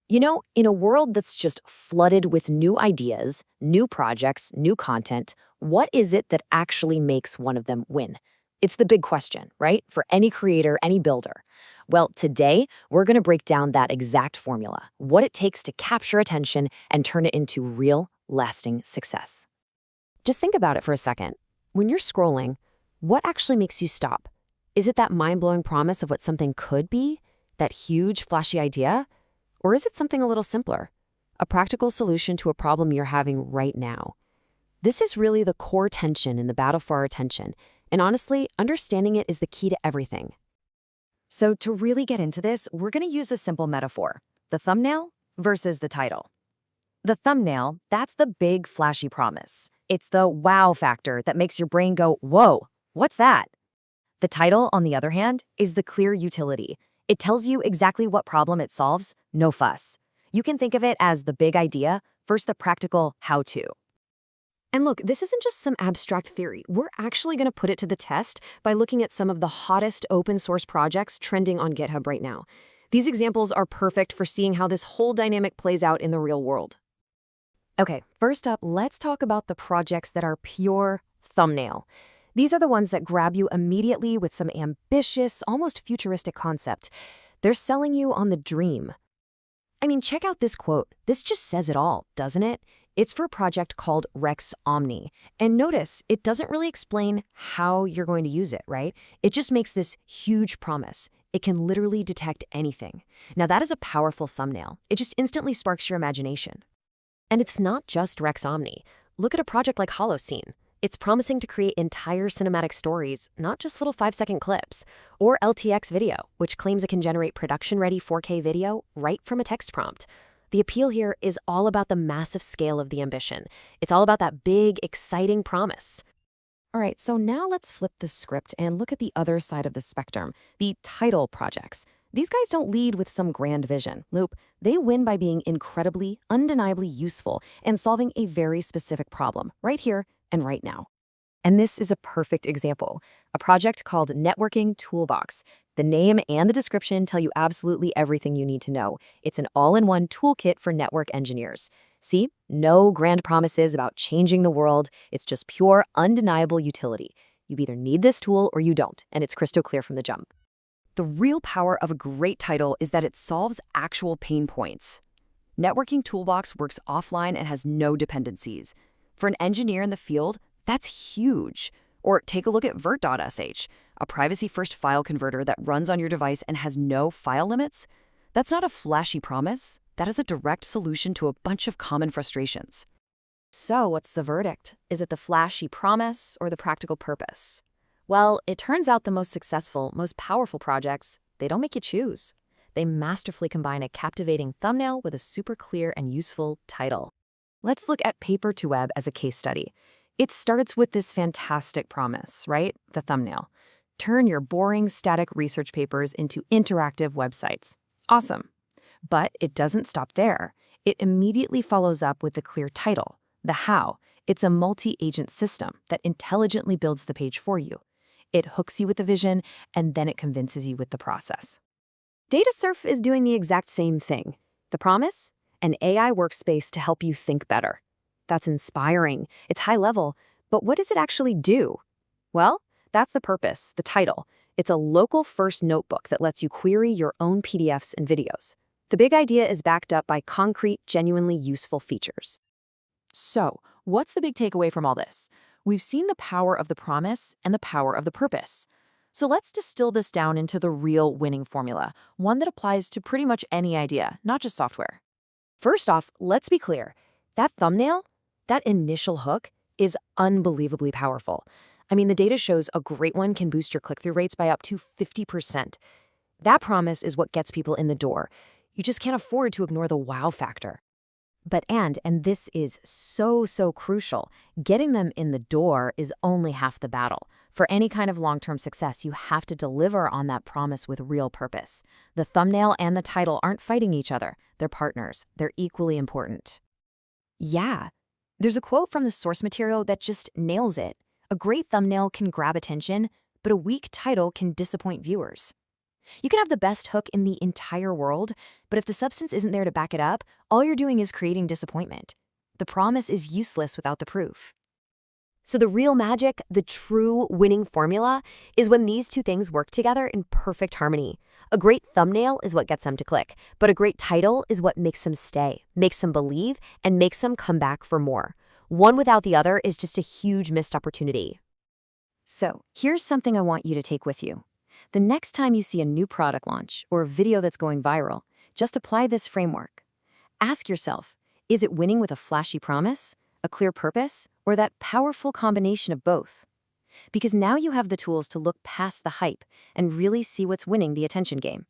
In a world that's just flooded with new ideas, new projects, new content, what is it that actually makes one of them win? It's the big question, right? For any creator, any builder. Well, today, we're going to break down that exact formula, what it takes to capture attention and turn it into real, lasting success. Just think about it for a second. When you're scrolling, what actually makes you stop? Is it that mind-blowing promise of what something could be? That huge, flashy idea? Or is it something a little simpler? A practical solution to a problem you're having right now? This is really the core tension in the battle for our attention, and honestly, understanding it is the key to everything. So to really get into this, we're going to use a simple metaphor, the thumbnail versus the title. The thumbnail, that's the big, flashy promise. It's the wow factor that makes your brain go, whoa, what's that? The title, on the other hand, is the clear utility. It tells you exactly what problem it solves, no fuss. You can think of it as the big idea versus the practical how-to. And look, this isn't just some abstract theory. We're actually going to put it to the test by looking at some of the hottest open source projects trending on GitHub right now. These examples are perfect for seeing how this whole dynamic plays out in the real world. Okay, first up, let's talk about the projects that are pure thumbnail. These are the ones that grab you immediately with some ambitious, almost futuristic concept. They're selling you on the dream. I mean, check out this quote. This just says it all, doesn't it? It's for a project called Rex Omni. And notice, it doesn't really explain how you're going to use it, right? It just makes this huge promise. It can literally detect anything. Now, that is a powerful thumbnail. It just instantly sparks your imagination. And it's not just Rex Omni. Look at a project like Holocene. It's promising to create entire cinematic stories, not just little 5-second clips. Or LTX Video, which claims it can generate production-ready 4K video right from a text prompt. The appeal here is all about the massive scale of the ambition. It's all about that big, exciting promise. All right, so now let's flip the script and look at the other side of the spectrum, the title projects. These guys don't lead with some grand vision. Nope, they win by being incredibly, undeniably useful and solving a very specific problem right here and right now. And this is a perfect example, a project called Networking Toolbox. The name and the description tell you absolutely everything you need to know. It's an all-in-one toolkit for network engineers. See, no grand promises about changing the world. It's just pure, undeniable utility. You either need this tool or you don't, and it's crystal clear from the jump. The real power of a great title is that it solves actual pain points. Networking Toolbox works offline and has no dependencies. For an engineer in the field, that's huge. Or take a look at Vert.sh, a privacy-first file converter that runs on your device and has no file limits. That's not a flashy promise. That is a direct solution to a bunch of common frustrations. So what's the verdict? Is it the flashy promise or the practical purpose? Well, it turns out the most successful, most powerful projects, they don't make you choose. They masterfully combine a captivating thumbnail with a super clear and useful title. Let's look at Paper2Web as a case study. It starts with this fantastic promise, right? The thumbnail. Turn your boring, static research papers into interactive websites. Awesome. But it doesn't stop there. It immediately follows up with the clear title, the how. It's a multi-agent system that intelligently builds the page for you. It hooks you with the vision, and then it convinces you with the process. DataSurf is doing the exact same thing. The promise? An AI workspace to help you think better. That's inspiring. It's high level, but what does it actually do? Well, that's the purpose, the title. It's a local-first notebook that lets you query your own PDFs and videos. The big idea is backed up by concrete, genuinely useful features. So, what's the big takeaway from all this? We've seen the power of the promise and the power of the purpose. So let's distill this down into the real winning formula, one that applies to pretty much any idea, not just software. First off, let's be clear. That thumbnail, that initial hook, is unbelievably powerful. I mean, the data shows a great one can boost your click-through rates by up to 50%. That promise is what gets people in the door. You just can't afford to ignore the wow factor. But and this is so crucial, getting them in the door is only half the battle. For any kind of long-term success, you have to deliver on that promise with real purpose. The thumbnail and the title aren't fighting each other. They're partners. They're equally important. Yeah, there's a quote from the source material that just nails it. A great thumbnail can grab attention, but a weak title can disappoint viewers. You can have the best hook in the entire world, but if the substance isn't there to back it up, all you're doing is creating disappointment. The promise is useless without the proof. So the real magic, the true winning formula, is when these two things work together in perfect harmony. A great thumbnail is what gets them to click, but a great title is what makes them stay, makes them believe, and makes them come back for more. One without the other is just a huge missed opportunity. So, here's something I want you to take with you. The next time you see a new product launch or a video that's going viral, just apply this framework. Ask yourself, is it winning with a flashy promise, a clear purpose, or that powerful combination of both? Because now you have the tools to look past the hype and really see what's winning the attention game.